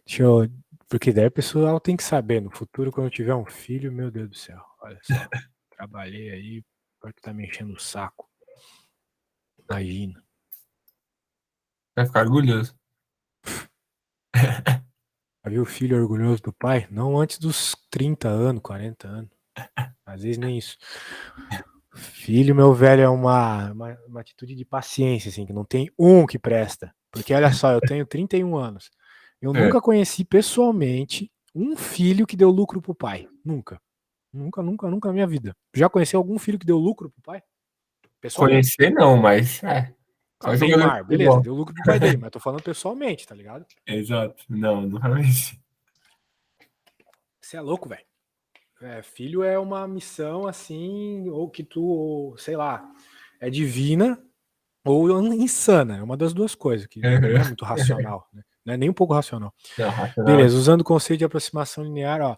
Deixa eu... Porque daí a pessoa tem que saber, no futuro, quando eu tiver um filho, meu Deus do céu, olha só, trabalhei aí, agora que tá me enchendo o saco. Imagina. Vai ficar orgulhoso. Já viu o filho orgulhoso do pai? Não antes dos 30 anos, 40 anos. Às vezes nem isso. Filho, meu velho, é uma atitude de paciência, assim, que não tem um que presta. Porque olha só, eu tenho 31 anos. Eu É. nunca conheci pessoalmente um filho que deu lucro pro pai. Nunca. Nunca, nunca, nunca na minha vida. Já conheceu algum filho que deu lucro pro pai? Pessoalmente. Conhecer não, mas Ah, só o jogador de Neymar, beleza, futebol. deu lucro pro pai dele, mas tô falando pessoalmente, tá ligado? Exato. Não, nunca conheci. Você é louco, velho. É, filho é uma missão assim, ou que tu, sei lá, é divina ou insana. É uma das duas coisas, que não é Uhum. muito racional, né? Não é nem um pouco racional. Não, racional. Beleza, usando o conceito de aproximação linear, ó,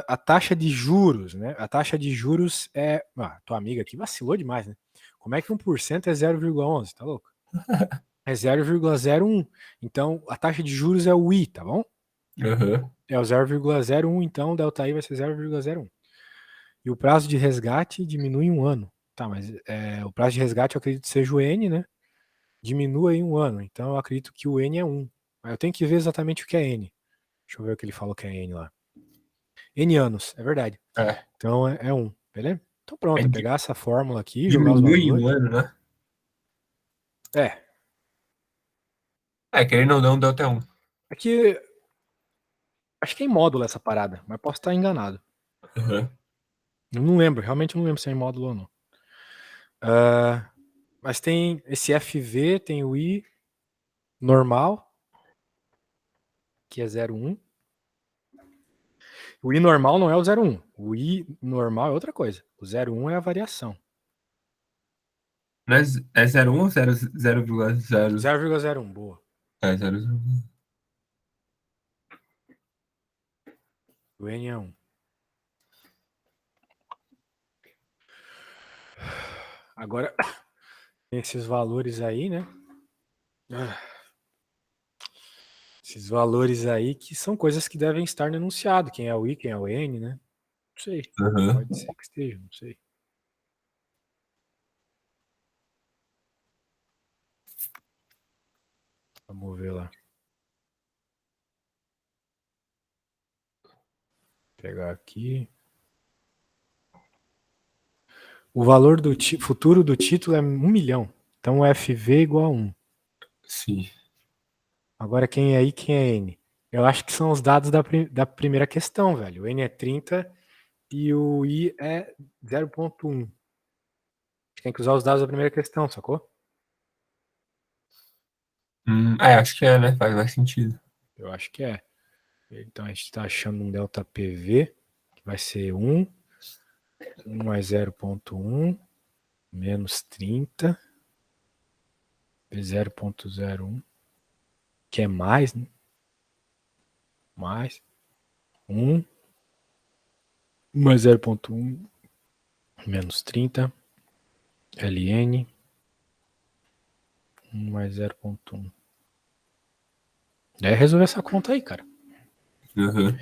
a taxa de juros, né? A taxa de juros é. Ah, tua amiga aqui vacilou demais, né? Como é que 1% é 0,11? Tá louco? É 0,01. Então, a taxa de juros é o I, tá bom? Uhum. É o 0,01, então o delta I vai ser 0,01. E o prazo de resgate diminui em um ano. Tá, mas o prazo de resgate eu acredito que seja o N, né? Diminua em um ano. Então eu acredito que o N é 1. Mas eu tenho que ver exatamente o que é N. Deixa eu ver o que ele falou que é N lá. N anos, é verdade. É. Então é 1, beleza? Então pronto, É é di- pegar essa fórmula aqui, jogar os Diminui em um valores. ano, né? É, Querendo ou não, deu até um. aqui acho que é em módulo essa parada, mas posso estar enganado. Uhum. Eu não lembro, realmente não lembro se é em módulo ou não. Ah, mas tem esse FV, tem o I normal, que é 0,1. O I normal não é o 0,1. O I normal é outra coisa. O 0,1 é a variação. Não é 0,1 ou 0,0? 0,01, boa. É 0. O N é 1. Agora, tem esses valores aí, né? Esses valores aí que são coisas que devem estar no enunciado. Quem é o I, quem é o N, né? Não sei. Uhum. Pode ser que esteja, não sei. Vamos ver lá. Vou pegar aqui. O valor do futuro do título é 1 milhão. Então o FV igual a 1. Sim. Agora quem é I, quem é N? Eu acho que são os dados da primeira questão, velho. O N é 30 e o I é 0,1. Tem que usar os dados da primeira questão, sacou? Acho que é, né? Faz mais sentido. Eu acho que é. Então a gente está achando um delta PV, que vai ser 1 mais 0,1 menos 30 vezes 0,01, que é mais, né? Mais 1 mais 0,1 menos 30 ln 1 mais 0,1. É resolver essa conta aí, cara. Uhum.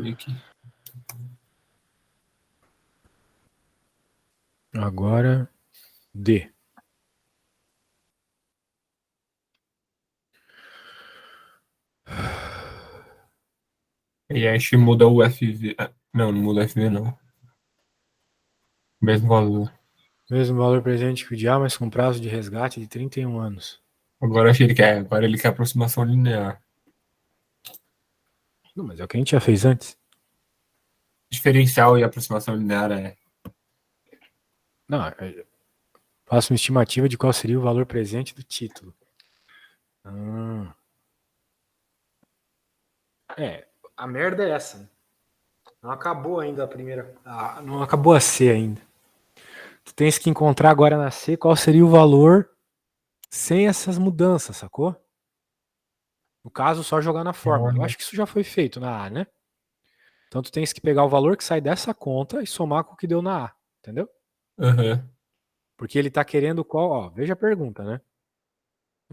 E aqui. Agora D. E aí a gente muda o FV. Não, não muda o FV, não. Mesmo valor. Mesmo valor presente que o dia, mas com prazo de resgate de 31 anos. Agora ele quer aproximação linear. Não, mas é o que a gente já fez antes. Diferencial e aproximação linear é. Não, faço uma estimativa de qual seria o valor presente do título. A merda é essa. Não acabou ainda a primeira. Não acabou a C ainda. Tu tens que encontrar agora na C qual seria o valor sem essas mudanças, sacou? No caso, só jogar na fórmula. Eu acho que isso já foi feito na A, né? Então tu tens que pegar o valor que sai dessa conta e somar com o que deu na A, entendeu? Uhum. Porque ele tá querendo qual, ó, veja a pergunta, né?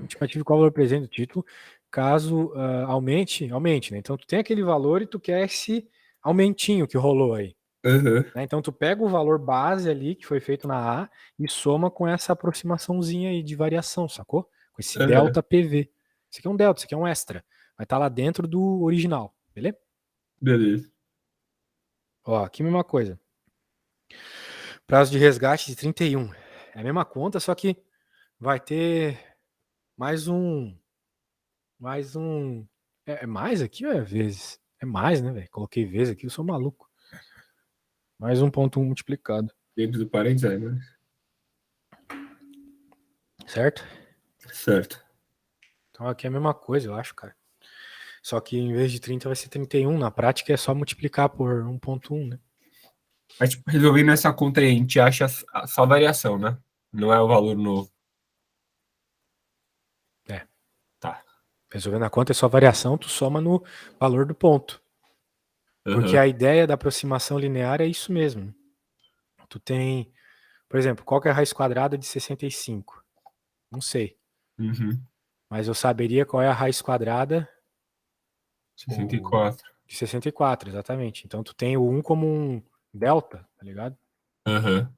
Estimativa qual o valor presente do título caso aumente, né? Então tu tem aquele valor e tu quer esse aumentinho que rolou aí. Aham. Né? Então tu pega o valor base ali que foi feito na A e soma com essa aproximaçãozinha aí de variação, sacou? Com esse Aham. delta PV. Isso aqui é um delta, isso aqui é um extra. Vai estar lá dentro do original, beleza? Beleza. Ó, aqui a mesma coisa. Prazo de resgate de 31. É a mesma conta, só que vai ter mais um. Mais um. É mais aqui ou é vezes? É mais, né, velho? Coloquei vezes aqui, eu sou maluco. Mais 1,1 multiplicado. Dentro do parênteses, né? Certo? Certo. Então aqui é a mesma coisa, eu acho, cara. Só que em vez de 30 vai ser 31. Na prática é só multiplicar por 1,1, né? Mas, tipo, resolvendo essa conta aí, a gente acha só a variação, né? Não é o valor novo. É. Tá. Resolvendo a conta é só variação, tu soma no valor do ponto. Porque Aham. a ideia da aproximação linear é isso mesmo. Tu tem, por exemplo, qual que é a raiz quadrada de 65? Não sei. Uhum. Mas eu saberia qual é a raiz quadrada 64. de 64, exatamente. Então tu tem o 1 como um delta, tá ligado? Aham.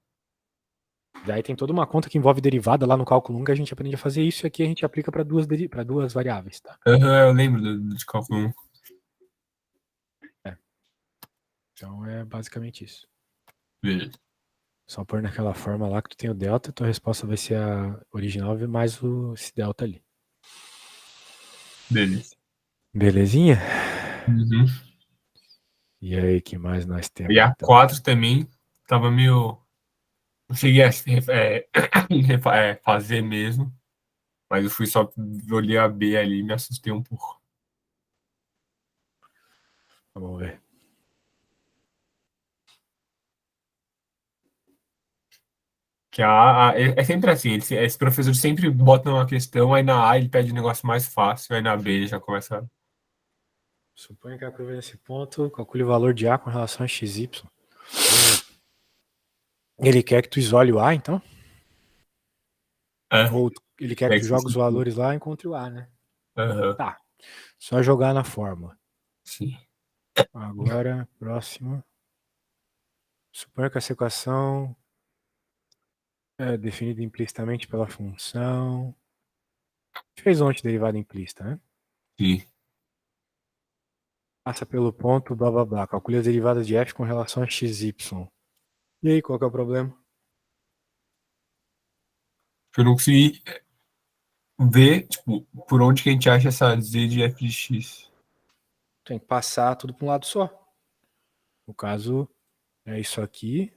Daí tem toda uma conta que envolve derivada lá no cálculo 1 que a gente aprende a fazer isso e aqui a gente aplica para duas variáveis, tá? Aham, eu lembro de cálculo 1. É. Então é basicamente isso. Beleza. Só pôr naquela forma lá que tu tem o delta, tua resposta vai ser a original mais esse delta ali. Beleza. Belezinha? Uhum. E aí, que mais nós E temos a então? 4 também tava meio. Não cheguei a fazer mesmo. Mas eu fui só. Olhei a B ali e me assustei um pouco. Vamos ver. Que é sempre assim, esse professor sempre bota uma questão, aí na A ele pede um negócio mais fácil, aí na B ele já começa. Suponha que a curva nesse ponto, calcule o valor de A com relação a XY. Ele quer que tu isole o A, então? É, Ou ele quer que é tu que jogue os você. valores lá e encontre o A, né? Aham, Tá. Só jogar na fórmula. sim. Agora, próximo. Suponha que essa equação é definida implicitamente pela função. A gente fez ontem derivada implícita, né? Sim. Passa pelo ponto, blá blá blá. Calcule as derivadas de f com relação a xy. E aí, qual que é o problema? Eu não consegui ver, tipo, por onde que a gente acha essa Z de f de x. Tem que passar tudo para um lado só. No caso, é isso aqui.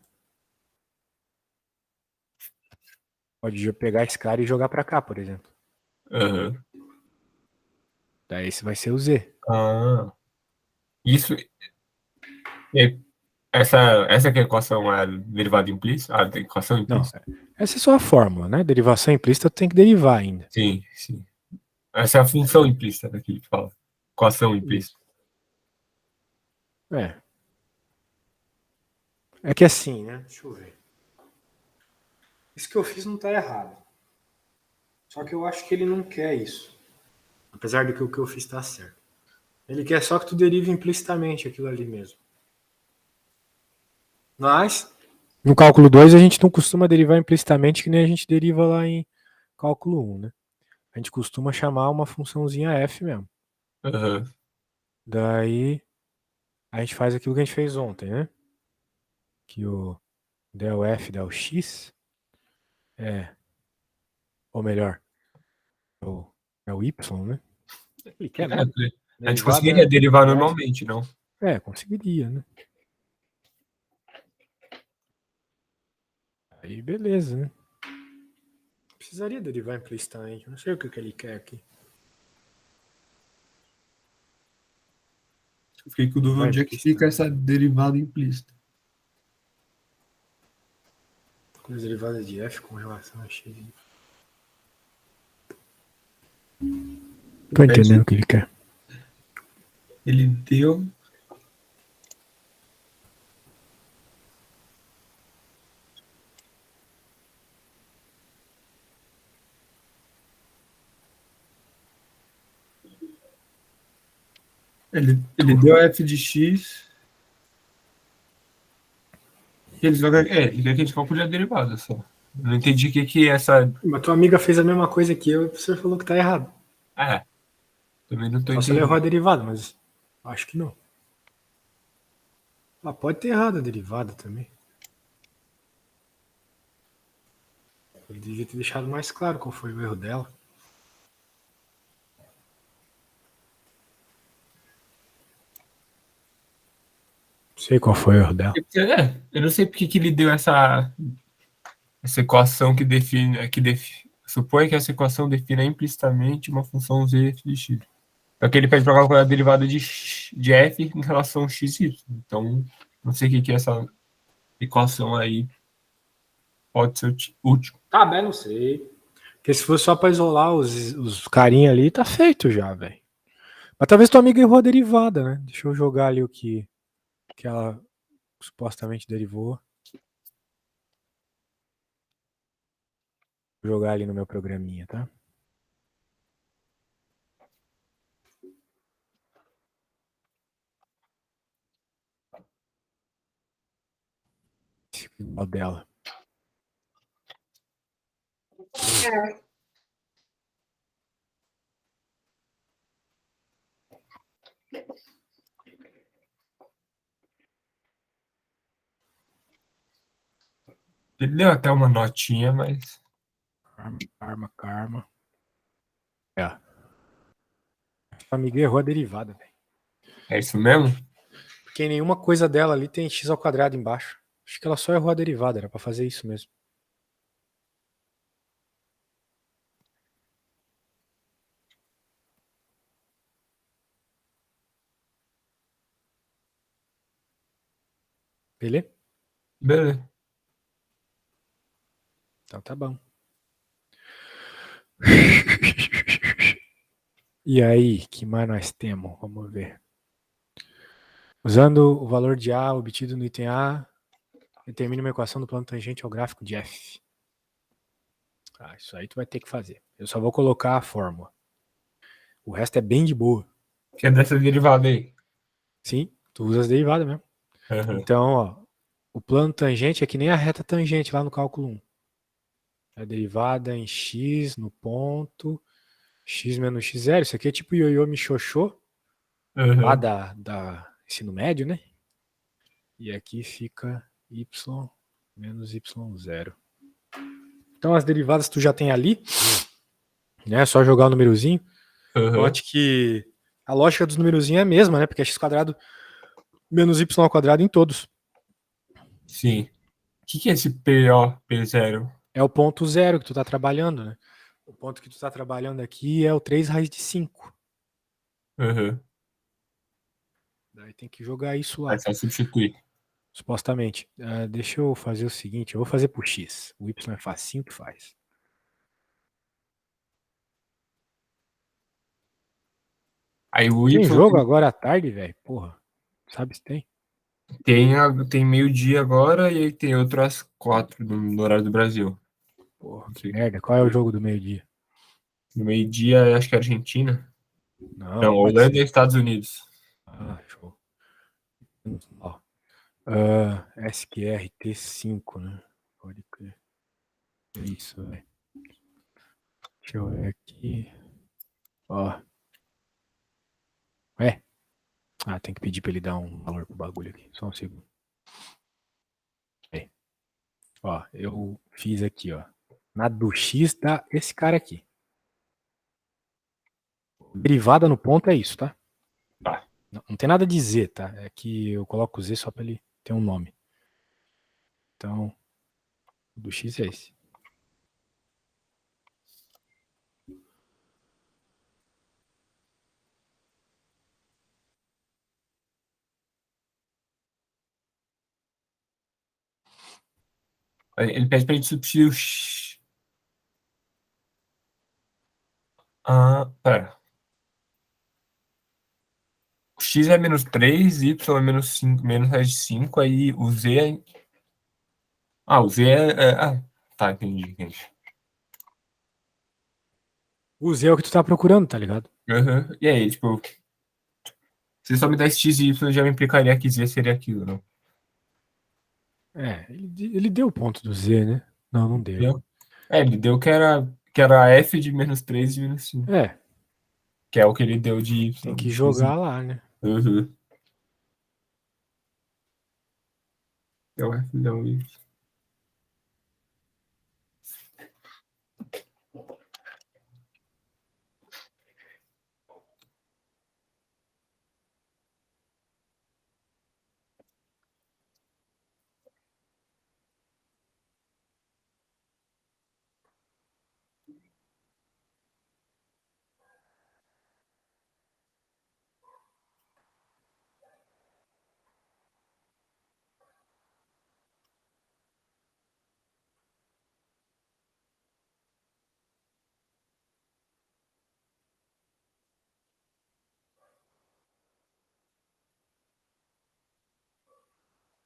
Pode pegar esse cara e jogar para cá, por exemplo. Aham. Daí esse vai ser o z. Ah, isso. E essa que é a equação é a derivada implícita? A equação Não, implícita? essa é só a fórmula, né? Derivação implícita tu tem que derivar ainda. Sim, sim. Essa é a função implícita daquilo que fala. Equação Isso. implícita. É. É que assim, né? Deixa eu ver. Isso que eu fiz não tá errado. Só que eu acho que ele não quer isso. Apesar de que o que eu fiz tá certo. Ele quer só que tu derive implicitamente aquilo ali mesmo. Mas, no cálculo 2 a gente não costuma derivar implicitamente que nem a gente deriva lá em cálculo 1, né? A gente costuma chamar uma funçãozinha f mesmo. Aham. Daí a gente faz aquilo que a gente fez ontem, né? Que o del f del x é, ou melhor, é o y, né? Ele quer É, mesmo. a gente conseguiria Derivada derivar mais. normalmente, não? Conseguiria, né? Aí beleza, né? Precisaria derivar implicitamente. Não sei o que ele quer aqui. Eu fiquei com dúvida Derivar onde é que fica implicitamente. essa derivada implícita. Com as derivadas de f com relação a x. Tô entendendo o que ele quer. Ele deu. Ele deu f de x. E ele quer que a gente calcule a derivada só. Eu não entendi o que é essa. Mas tua amiga fez a mesma coisa que eu e o professor falou que tá errado. É, também não tô Só se ela errou a entendendo. derivada, mas acho que não. Ela pode ter errado a derivada também. Ele devia ter deixado mais claro qual foi o erro dela. Não sei qual foi o erro dela. Eu não sei porque que ele deu essa equação que define. Supõe que essa equação defina implicitamente uma função z de x. Só que ele pede para calcular a derivada de f em relação a x e y. Então, não sei o que é essa equação aí. Pode ser útil. Tá bem, não sei. Porque se fosse só pra isolar os carinha ali, tá feito já, velho. Mas talvez tua amiga errou a derivada, né? Deixa eu jogar ali o que ela supostamente derivou. Vou jogar ali no meu programinha, tá? O dela. Ele deu até uma notinha, mas. Karma. É. A amiga errou a derivada, velho. É isso mesmo? Porque nenhuma coisa dela ali tem x ao quadrado embaixo. Acho que ela só errou a derivada, era pra fazer isso mesmo. Beleza? Beleza. Então tá bom. E aí, que mais nós temos? Vamos ver. Usando o valor de A obtido no item A, determine uma equação do plano tangente ao gráfico de F. Ah, isso aí tu vai ter que fazer. Eu só vou colocar a fórmula. O resto é bem de boa. Que é dessa derivada aí. Sim, tu usa as derivadas mesmo. Uhum. Então, ó, o plano tangente é que nem a reta tangente lá no cálculo 1. A derivada em x no ponto, x menos x0. Isso aqui é tipo ioiô michoxô, lá Uhum. da ensino médio, né? E aqui fica y menos y0. Então as derivadas tu já tem ali, né? É só jogar o númerozinho. Uhum. Note que a lógica dos numerozinhos é a mesma, né? Porque é x quadrado menos y ao quadrado em todos. Sim. O que é esse PO, P0? É o ponto zero que tu tá trabalhando, né? O ponto que tu tá trabalhando aqui é o 3 raiz de 5. Uhum. Daí tem que jogar isso Aí lá, só substituir. supostamente. Deixa eu fazer o seguinte, eu vou fazer por x. O y é facinho que faz. Aí o Y Tem jogo agora à tarde, velho? Porra, sabe se tem? tem meio-dia agora e aí tem outro às 4 no horário do Brasil. Porra, Não que sei. merda. Qual é o jogo do meio-dia? No meio-dia, acho que é Argentina. Não, Não, não pode Holanda e ser. Estados Unidos. Show. Ó. SQRT5, né? Pode crer. É isso, velho. Deixa eu ver aqui. Ó. É. Tem que pedir pra ele dar um valor pro bagulho aqui. Só um segundo. É. Ó, eu fiz aqui, ó. Na do X dá esse cara aqui. Derivada no ponto é isso, tá? Tá. Não tem nada de Z, tá? É que eu coloco Z só pra ele ter um nome. Então, o do X é esse. Ele pede pra gente substituir o X. Pera. O X é menos 3, Y é menos 5, menos raiz de 5, aí o Z é. O Z tá, entendi. O Z é o que tu tá procurando, tá ligado? Uhum. E aí, tipo, Se só me dá esse x e y, já me implicaria que z seria aquilo, não? É, ele deu o ponto do Z, né? Não, não deu. Deu? É, ele deu que era f de menos 3 e menos 5. É, Que é o que ele deu de y, tem que de x e jogar y. lá, né? Uhum. É o f deu y.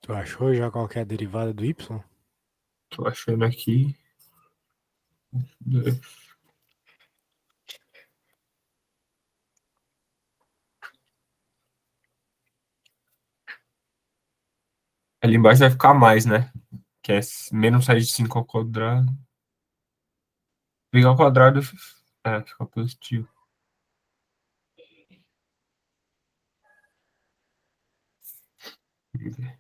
Tu achou já qual que é a derivada do Y? Tô achando aqui. Ali embaixo vai ficar mais, né? Que é menos raiz de 5 ao quadrado. Pegar ao quadrado, fica positivo. Vamos ver.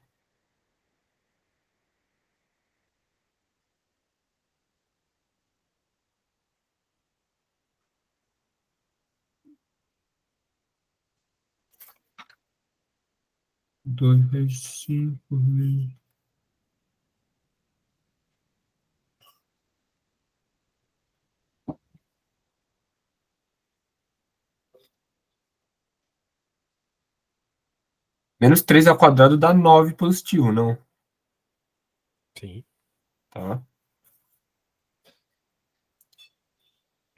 2 raiz de 5 vezes. Menos 3 ao quadrado dá 9 positivo, não? Sim. Tá?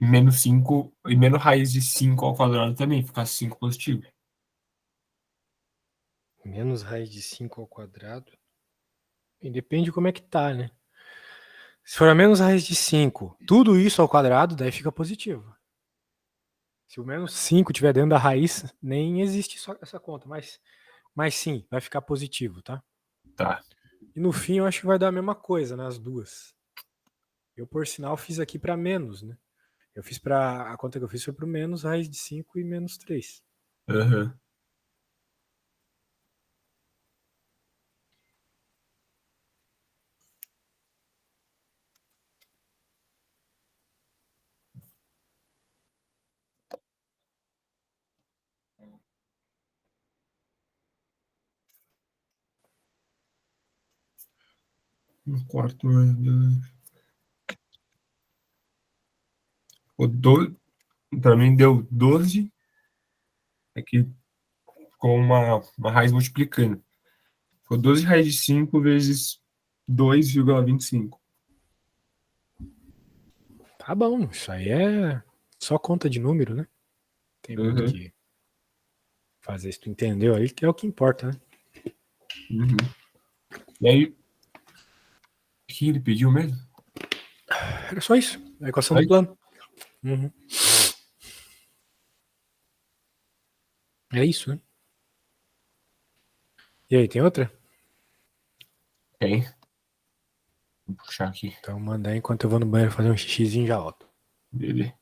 E menos 5 e menos raiz de 5 ao quadrado também, fica 5 positivo. Menos raiz de 5 ao quadrado. E depende de como é que tá, né? Se for a menos raiz de 5, tudo isso ao quadrado, daí fica positivo. Se o menos 5 tiver dentro da raiz, nem existe essa conta, mas sim, vai ficar positivo, tá? Tá. E no fim eu acho que vai dar a mesma coisa nas duas. Eu, por sinal, fiz aqui para menos, né? Eu fiz para a conta que eu fiz foi para o menos raiz de 5 e menos 3. Uhum. Um quarto mais 2. O 12, pra mim deu 12. Aqui com uma raiz multiplicando. Ficou 12 raiz de 5 vezes 2,25. Tá bom, isso aí é só conta de número, né? Tem muito Uhum. que fazer. Se tu entendeu aí, que é o que importa, né? Uhum. E aí, o que ele pediu mesmo? Era só isso. A equação do Aí, plano. Uhum. É isso, né? E aí, tem outra? tem. Vou puxar aqui Então manda aí enquanto eu vou no banheiro fazer um xixizinho e já volto. dele.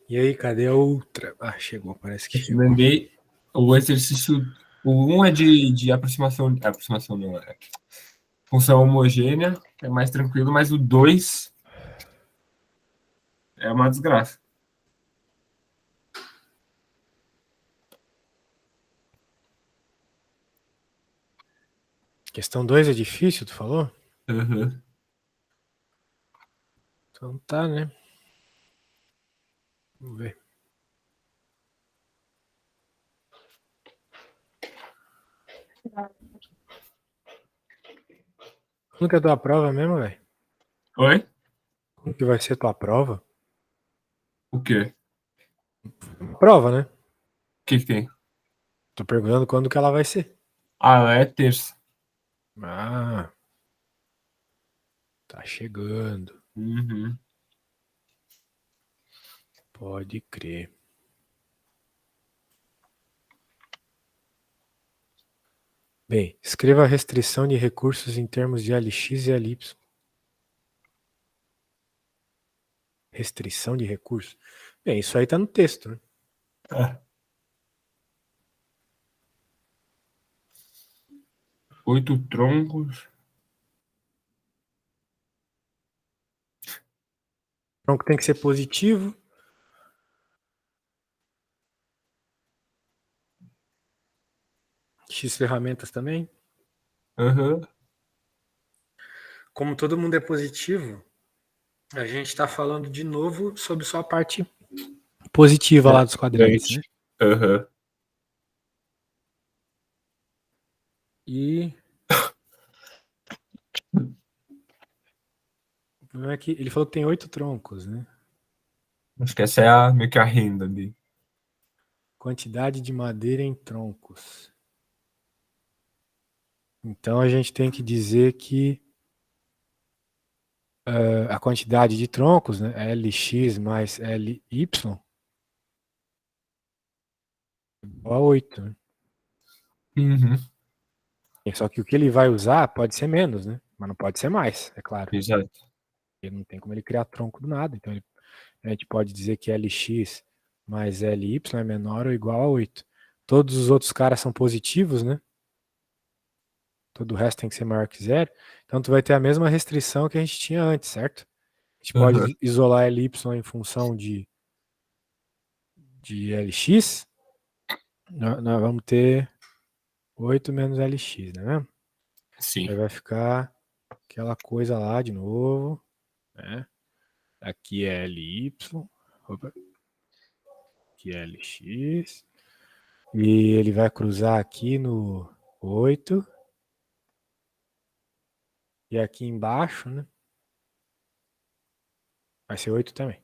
E aí, cadê a outra? Ah, chegou, parece que Eu te chegou. mandei o exercício. O 1 é de aproximação. Aproximação não é. Função homogênea, é mais tranquilo, mas o 2 é uma desgraça. Questão 2 é difícil, tu falou? Uhum. Então tá, né? Vamos ver. Quando que é a tua prova mesmo, velho? Oi? Quando que vai ser tua prova? O quê? Prova, né? O que tem? Tô perguntando quando que ela vai ser. Ah, é terça. Ah, tá chegando. Uhum. Pode crer. Bem, escreva a restrição de recursos em termos de LX e LY. Restrição de recursos? Bem, isso aí tá no texto, né? É. 8 troncos. O tronco tem que ser positivo. X ferramentas também. Uhum. Como todo mundo é positivo, a gente está falando de novo sobre só a parte positiva lá dos quadrantes, né? Uhum. E o problema é que ele falou que tem 8 troncos, né? Acho que essa é a, meio que a renda dele. Quantidade de madeira em troncos. Então a gente tem que dizer que a quantidade de troncos, né, LX mais LY, é igual a 8. Né? Uhum. Só que o que ele vai usar pode ser menos, né? Mas não pode ser mais, é claro. Exato. Ele não tem como ele criar tronco do nada. Então a gente pode dizer que LX mais LY é menor ou igual a 8. Todos os outros caras são positivos, né? Todo o resto tem que ser maior que zero. Então tu vai ter a mesma restrição que a gente tinha antes, certo? A gente Uhum. pode isolar LY em função de LX. Nós vamos ter 8 menos LX, né? Sim. Aí vai ficar aquela coisa lá de novo, né? Aqui é LY, opa, aqui é LX, e ele vai cruzar aqui no 8, e aqui embaixo, né? Vai ser 8 também.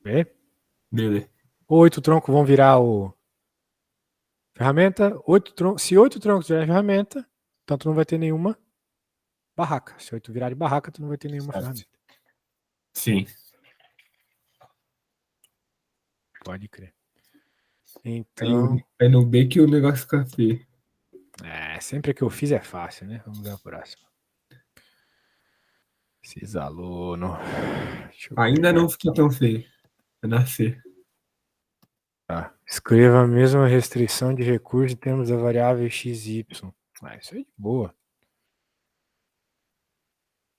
Vê? Beleza. 8 troncos vão virar o ferramenta, 8 troncos, se 8 troncos virar ferramenta, então tu não vai ter nenhuma barraca. Se 8 virar de barraca, tu não vai ter nenhuma Certo. ferramenta. Sim. Pode crer. Aí no, Então, aí no B que o negócio fica feio. sempre que eu fiz é fácil, né? Vamos ver a próxima. Esses alunos. Deixa eu Ainda pegar. não fica tão feio. Vai nascer. Tá. Escreva a mesma restrição de recurso em termos da variável xy. Isso aí é de boa.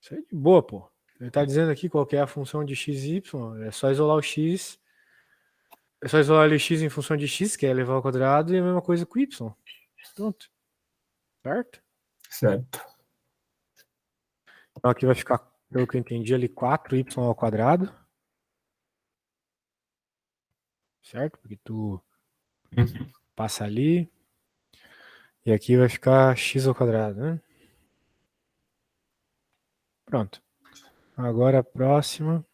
Isso aí é de boa, pô. Ele tá dizendo aqui qual que é a função de xy. É só isolar o x. É só isolar o x em função de x, que é elevar ao quadrado, e a mesma coisa com y. Pronto. Certo? Certo. Então aqui vai ficar, pelo que eu entendi, ali 4y ao quadrado. Certo? Porque tu Uhum. passa ali. E aqui vai ficar x ao quadrado, né? Pronto. Agora a próxima.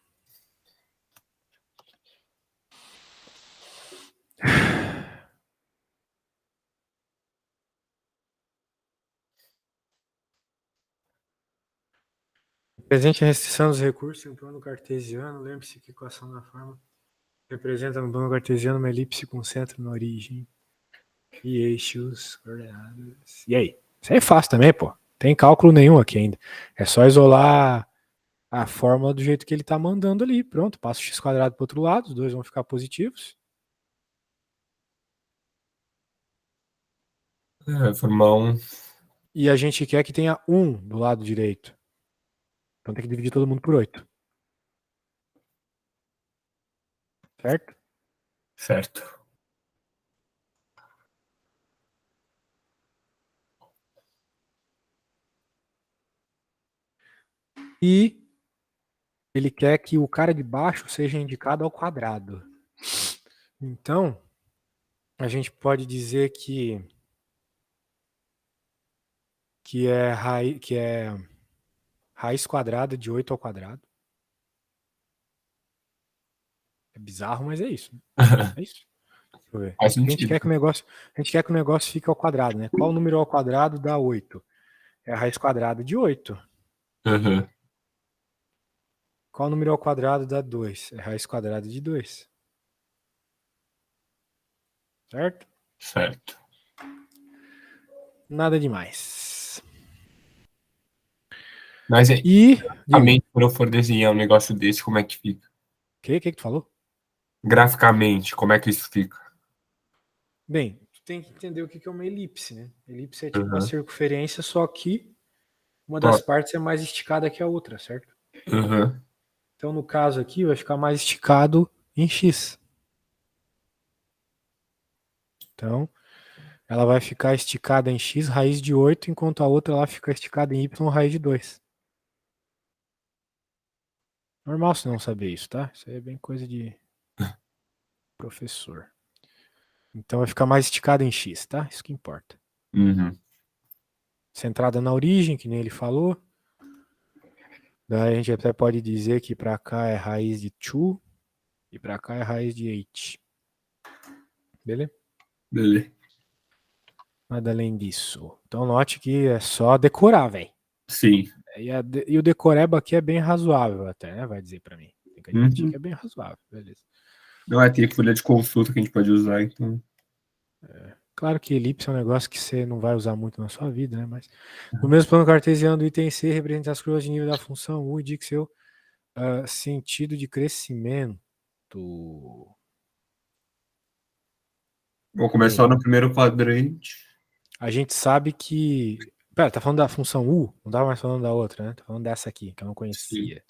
Presente a restrição dos recursos em um plano cartesiano. Lembre-se que a equação da forma representa no plano cartesiano uma elipse com centro na origem e eixos coordenadas. E aí? Isso aí é fácil também, pô. Tem cálculo nenhum aqui ainda. É só isolar a fórmula do jeito que ele tá mandando ali. Pronto, passa o x² pro outro lado, os dois vão ficar positivos. Formar um. E a gente quer que tenha 1 do lado direito. Então tem que dividir todo mundo por 8. Certo? Certo. E ele quer que o cara de baixo seja indicado ao quadrado. Então, a gente pode dizer que é raiz quadrada de 8 ao quadrado. É bizarro, mas é isso. Né? É isso. Deixa eu ver. Faz A gente sentido. quer que o negócio fique ao quadrado, né? Qual número ao quadrado dá 8? É a raiz quadrada de 8. Uhum. Qual número ao quadrado dá 2? É a raiz quadrada de 2. Certo? Certo. Nada demais. Mas E, diga, graficamente, quando eu for desenhar um negócio desse, como é que fica? o que tu falou? Graficamente, como é que isso fica? Bem, tu tem que entender o que é uma elipse, né? Elipse é tipo uma Uhum. circunferência, só que uma Ó, das partes é mais esticada que a outra, certo? uhum. Então, no caso aqui, vai ficar mais esticado em x. Então, ela vai ficar esticada em x raiz de 8, enquanto a outra lá fica esticada em y raiz de 2. Normal você não saber isso, tá? Isso aí é bem coisa de professor. Então vai ficar mais esticada em x, tá? Isso que importa. Uhum. Centrada na origem, que nem ele falou. Daí a gente até pode dizer que para cá é raiz de 2 e para cá é raiz de 8. Beleza? Beleza. Nada além disso. Então note que é só decorar, velho. Sim. E o decoreba aqui é bem razoável até, né? Vai dizer para mim. Tem que admitir Uhum. que é bem razoável. Beleza. Não é, tem folha de consulta que a gente pode usar, então. Claro que elipse é um negócio que você não vai usar muito na sua vida, né? Mas no mesmo plano cartesiano do item C, representa as curvas de nível da função U e indique seu sentido de crescimento. Vou Bem, começar no primeiro quadrante. a gente sabe que. Pera, tá falando da função U? Não tava mais falando da outra, né? Tá falando dessa aqui, que eu não Sim. conhecia.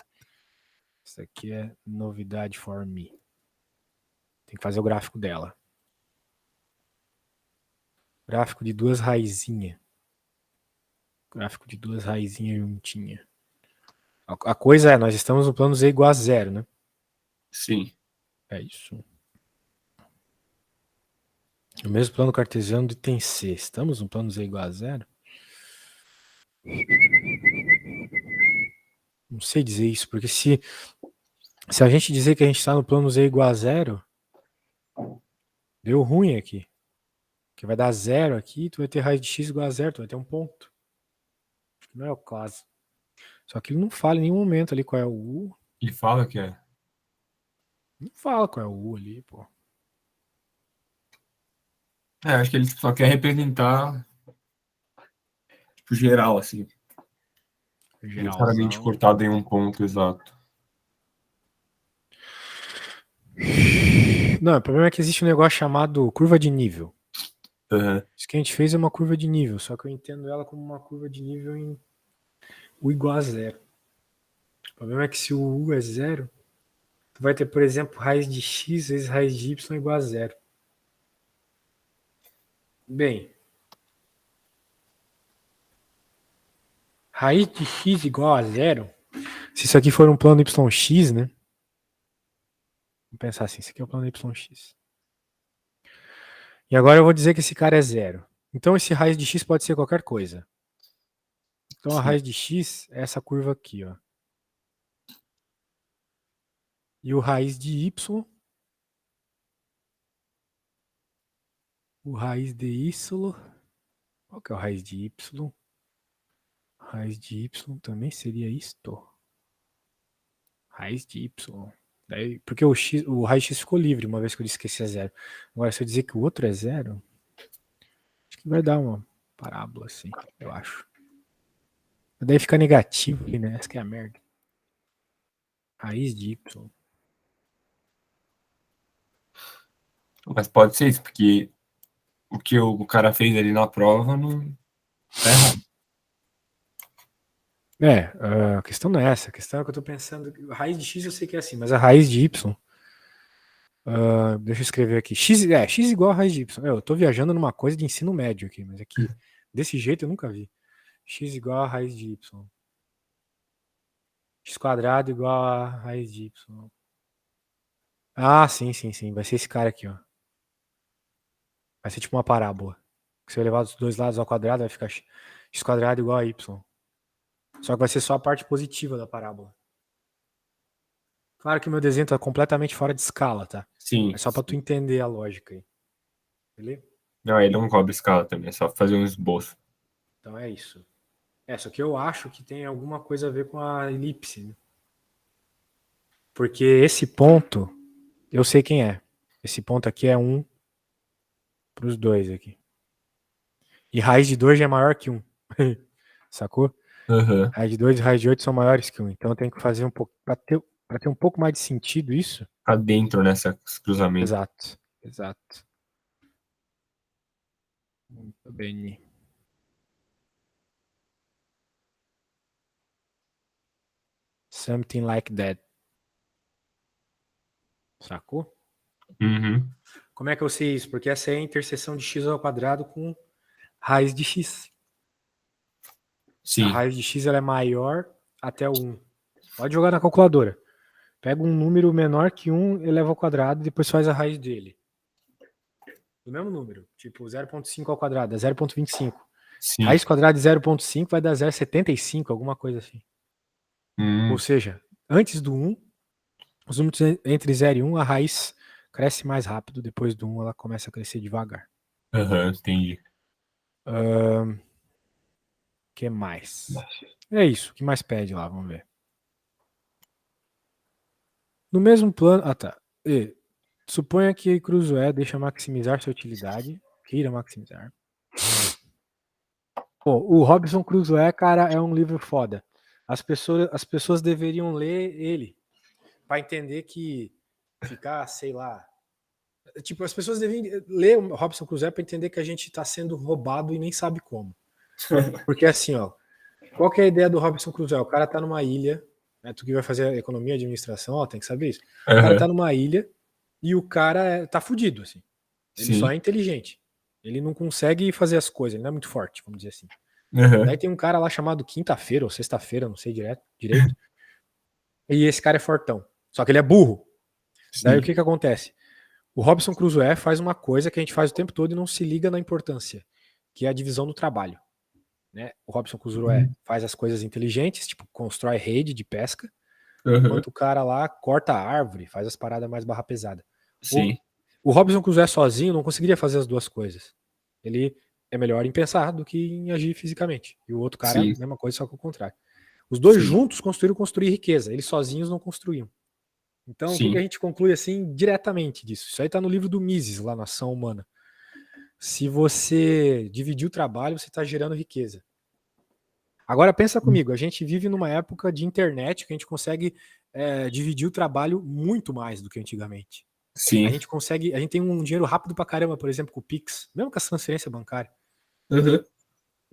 Isso aqui é novidade for me. Tem que fazer o gráfico dela. Gráfico de duas raizinhas. Gráfico de duas raizinhas juntinhas. A coisa é, nós estamos no plano Z igual a 0, né? Sim. É isso. O mesmo plano cartesiano do item C. Estamos no plano Z igual a 0? Não sei dizer isso, porque se a gente dizer que a gente está no plano Z igual a 0, deu ruim aqui. Que vai dar 0 aqui, tu vai ter raiz de x igual a 0, tu vai ter um ponto. Acho que não é o caso. Só que ele não fala em nenhum momento ali qual é o U. E fala que é. Não fala qual é o U ali, pô. Acho que ele só quer representar, tipo, geral, assim. Não necessariamente Geralzão. cortado em um ponto exato. Não, o problema é que existe um negócio chamado curva de nível. Uhum. Isso que a gente fez é uma curva de nível, só que eu entendo ela como uma curva de nível em U igual a 0. O problema é que se o U é 0, tu vai ter, por exemplo, raiz de x vezes raiz de y igual a 0. Bem, raiz de x igual a 0, se isso aqui for um plano yx, né? Vamos pensar assim, isso aqui é o plano yx. E agora eu vou dizer que esse cara é 0. Então esse raiz de x pode ser qualquer coisa. Então a Sim. raiz de x é essa curva aqui, ó. E o raiz de y, o raiz de y, qual que é o raiz de y? Raiz de y também seria isto. Raiz de y. Daí, porque o raiz x ficou livre uma vez que eu disse que esse é 0. Agora, se eu dizer que o outro é 0, acho que vai dar uma parábola assim, eu acho. Daí fica negativo, né? Essa que é a merda. Raiz de Y. Mas pode ser isso, porque o que o cara fez ali na prova não tá errado. A questão não é essa. A questão é que eu tô pensando. A raiz de X eu sei que é assim, mas a raiz de Y. Deixa eu escrever aqui. X igual a raiz de Y. Eu tô viajando numa coisa de ensino médio aqui, mas aqui, desse jeito eu nunca vi. X igual a raiz de Y. X quadrado igual a raiz de Y. Ah, sim. Vai ser esse cara aqui, ó. Vai ser tipo uma parábola. Se eu levar os dois lados ao quadrado, vai ficar x quadrado igual a y. Só que vai ser só a parte positiva da parábola. Claro que o meu desenho tá completamente fora de escala, tá? Sim. É só pra tu entender a lógica aí. Beleza? Não, ele não cobra escala também, é só fazer um esboço. Então é isso. Só que eu acho que tem alguma coisa a ver com a elipse, né? Porque esse ponto, eu sei quem é. Esse ponto aqui é 1 pros dois aqui. E raiz de 2 já é maior que 1. Sacou? Uhum. Raiz de 2 e raiz de 8 são maiores que 1. Então tem que fazer um pouco. Pra ter um pouco mais de sentido isso. Tá dentro nessa cruzamento. Exato. Muito bem. Something like that. Sacou? Uhum. Como é que eu sei isso? Porque essa é a interseção de x ao quadrado com raiz de x. Sim. A raiz de x ela é maior até o 1. Pode jogar na calculadora. Pega um número menor que 1, eleva ao quadrado e depois faz a raiz dele. Do mesmo número. Tipo 0,5 ao quadrado, é 0,25. Sim. Raiz quadrada de 0,5 vai dar 0,75, alguma coisa assim. Ou seja, antes do 1, os números entre 0 e 1, a raiz cresce mais rápido. Depois do 1, ela começa a crescer devagar. Entendi. Que mais? É isso. O que mais pede lá? Vamos ver. No mesmo plano... Ah, tá. Suponha que Crusoe deixa maximizar sua utilidade. Queira maximizar. Pô, o Robinson Crusoe, cara, é um livro foda. As pessoas deveriam ler ele para entender que ficar, sei lá... Tipo, as pessoas deveriam ler o Robinson Crusoe para entender que a gente tá sendo roubado e nem sabe como. Porque assim, ó, qual que é a ideia do Robinson Crusoe? O cara tá numa ilha, né, tu que vai fazer economia e administração, ó, tem que saber isso. O cara tá numa ilha e o cara tá fudido, assim. Ele só é inteligente. Ele não consegue fazer as coisas, ele não é muito forte, vamos dizer assim. Daí tem um cara lá chamado Quinta-feira ou Sexta-feira, não sei direito. E esse cara é fortão. Só que ele é burro. Sim. Daí o que acontece? O Robinson Crusoe faz uma coisa que a gente faz o tempo todo e não se liga na importância, que é a divisão do trabalho. Né? O Robinson Crusoe faz as coisas inteligentes, tipo, constrói rede de pesca, enquanto o cara lá corta a árvore, faz as paradas mais barra pesada. Sim. O Robinson Crusoe sozinho não conseguiria fazer as duas coisas. Ele é melhor em pensar do que em agir fisicamente. E o outro cara, a mesma coisa, só que o contrário. Os dois juntos construir riqueza, eles sozinhos não construíam. Então, o que a gente conclui assim diretamente disso? Isso aí tá no livro do Mises, lá na Ação Humana. Se você dividir o trabalho, você está gerando riqueza. Agora pensa comigo, a gente vive numa época de internet que a gente consegue dividir o trabalho muito mais do que antigamente. Sim. A gente tem um dinheiro rápido pra caramba, por exemplo, com o Pix, mesmo com a transferência bancária.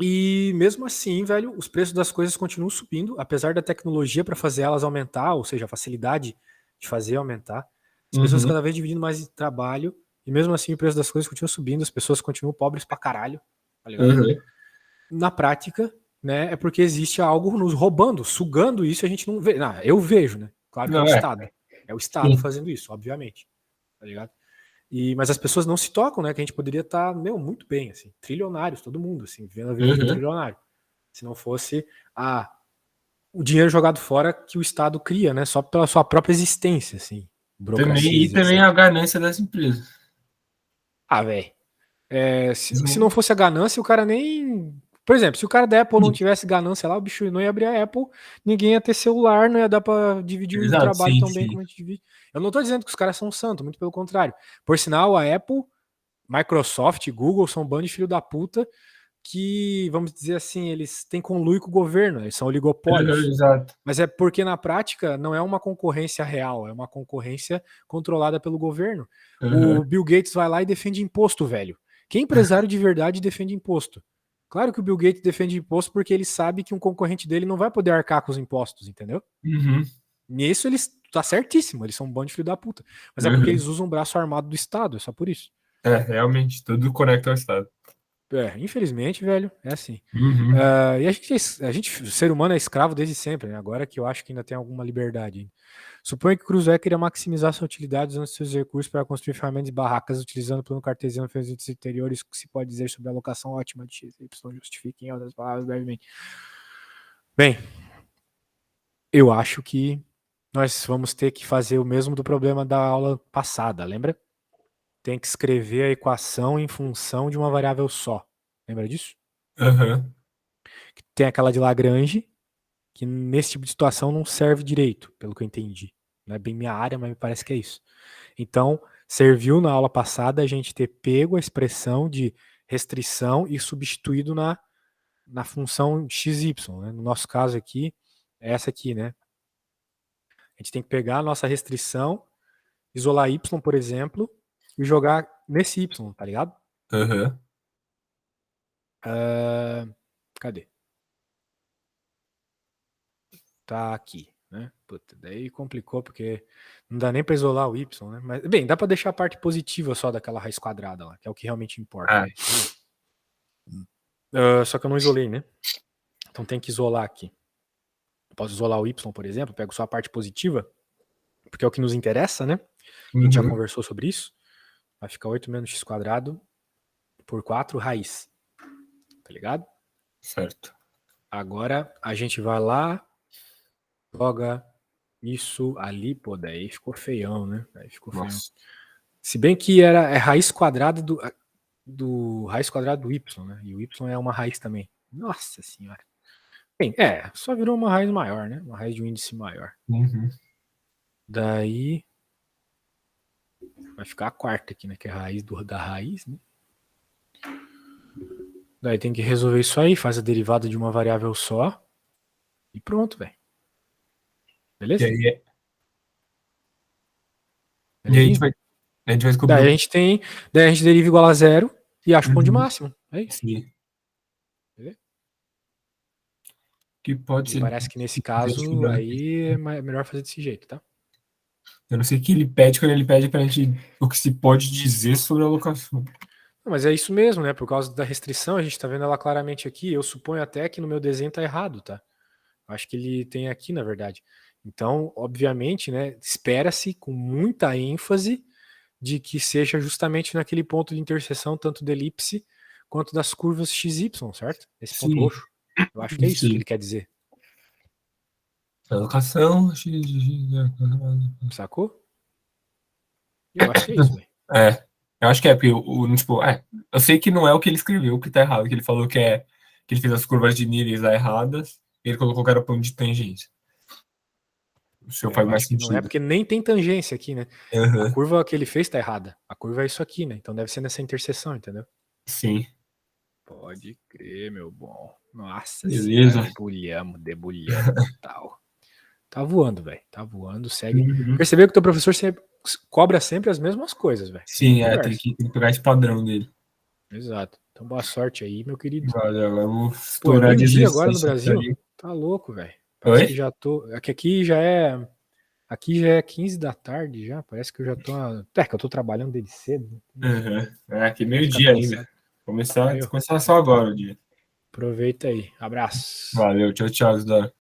E mesmo assim, velho, os preços das coisas continuam subindo, apesar da tecnologia para fazer elas aumentar, ou seja, a facilidade de fazer aumentar. As pessoas cada vez dividindo mais trabalho, e mesmo assim o preço das coisas continua subindo, as pessoas continuam pobres pra caralho, tá ligado? Na prática, né, é porque existe algo nos roubando, sugando isso, a gente não vê. Não, eu vejo, né? Claro que é o Estado. É o Estado fazendo isso, obviamente. Tá ligado? Mas as pessoas não se tocam, né? Que a gente poderia estar, muito bem, assim, trilionários, todo mundo, assim, vivendo a vida de um trilionário. Se não fosse o dinheiro jogado fora que o Estado cria, né? Só pela sua própria existência, assim. Também a ganância das empresas. Velho. Se não fosse a ganância, o cara nem... Por exemplo, se o cara da Apple não tivesse ganância lá, o bicho não ia abrir a Apple, ninguém ia ter celular, não ia dar pra dividir o trabalho tão bem como a gente divide. Eu não tô dizendo que os caras são santos, muito pelo contrário. Por sinal, a Apple, Microsoft, Google são um bando de filho da puta, que, vamos dizer assim, eles têm conluio com o governo, eles são oligopólios. Exato. Mas é porque na prática não é uma concorrência real, é uma concorrência controlada pelo governo. O Bill Gates vai lá e defende imposto, velho. Quem empresário de verdade defende imposto? Claro que o Bill Gates defende imposto porque ele sabe que um concorrente dele não vai poder arcar com os impostos, entendeu? Uhum. Nisso eles tá certíssimo, eles são um bando de filho da puta. Mas é porque eles usam o braço armado do Estado, é só por isso. É, realmente, tudo conecta ao Estado. Infelizmente, velho, é assim. Uhum. E a gente, o ser humano é escravo desde sempre, né? Agora que eu acho que ainda tem alguma liberdade. Suponha que Cruzoé queria maximizar sua utilidade usando seus recursos para construir ferramentas e barracas, utilizando o plano cartesiano fez os interiores, que se pode dizer sobre a alocação ótima de x, y, justifique em outras palavras brevemente. Bem, eu acho que nós vamos ter que fazer o mesmo do problema da aula passada, lembra? Tem que escrever a equação em função de uma variável só. Lembra disso? Uhum. Tem aquela de Lagrange, que nesse tipo de situação não serve direito, pelo que eu entendi. Não é bem minha área, mas me parece que é isso. Então, serviu na aula passada a gente ter pego a expressão de restrição e substituído na função xy. Né? No nosso caso aqui, é essa aqui, né? A gente tem que pegar a nossa restrição, isolar y, por exemplo, e jogar nesse y, tá ligado? Uhum. Cadê? Tá aqui, né? Puta, daí complicou porque não dá nem para isolar o y, né? Mas bem, dá para deixar a parte positiva só daquela raiz quadrada lá, que é o que realmente importa. Só que eu não isolei, né? Então tem que isolar aqui. Posso isolar o y, por exemplo, pego só a parte positiva, porque é o que nos interessa, né? A gente já conversou sobre isso. Vai ficar 8 menos x quadrado por 4 raiz. Tá ligado? Certo. Agora a gente vai lá, joga isso ali, pô, daí ficou feião, né? Daí ficou feião. Se bem que é raiz quadrada do raiz quadrada do y, né? E o y é uma raiz também. Nossa senhora. Bem, só virou uma raiz maior, né? Uma raiz de um índice maior. Uhum. Daí vai ficar a quarta aqui, né? Que é a raiz da raiz, né? Daí tem que resolver isso aí, faz a derivada de uma variável só e pronto, velho. Beleza? E aí, a gente vai descobrir. Daí a gente deriva igual a zero e acha o ponto de máximo. É isso. Sim. Beleza? Que pode ser. Parece que nesse caso aí é melhor fazer desse jeito, tá? Eu não sei o que ele pede quando ele pede pra gente o que se pode dizer sobre a alocação. Não, mas é isso mesmo, né? Por causa da restrição, a gente tá vendo ela claramente aqui. Eu suponho até que no meu desenho tá errado, tá? Acho que ele tem aqui, na verdade. Então, obviamente, né? Espera-se com muita ênfase de que seja justamente naquele ponto de interseção, tanto da elipse quanto das curvas XY, certo? Esse ponto roxo. Eu acho que é isso que ele quer dizer. Alocação. Sacou? Eu acho que é isso, velho. Eu acho que é, porque eu sei que não é o que ele escreveu que tá errado, que ele falou que ele fez as curvas de níveis lá erradas, e ele colocou que era ponto de tangência. O seu faz mais sentido. Não é porque nem tem tangência aqui, né? Uhum. A curva que ele fez tá errada. A curva é isso aqui, né? Então deve ser nessa interseção, entendeu? Sim. Pode crer, meu bom. Nossa Beleza. Senhora, debulhamos total. Tá voando, velho. Tá voando, segue. Percebeu que o teu professor cobra sempre as mesmas coisas, velho. Sim, tem que pegar esse padrão dele. Exato. Então boa sorte aí, meu querido. Valeu, vamos estourar de dia agora no Brasil. Tá louco, velho. Parece que já tô. Aqui já é 15 da tarde já. Parece que eu já tô. Que eu tô trabalhando desde cedo. Aqui meio-dia ainda. Começar só agora o dia. Aproveita aí. Abraço. Valeu, tchau, Isidoro.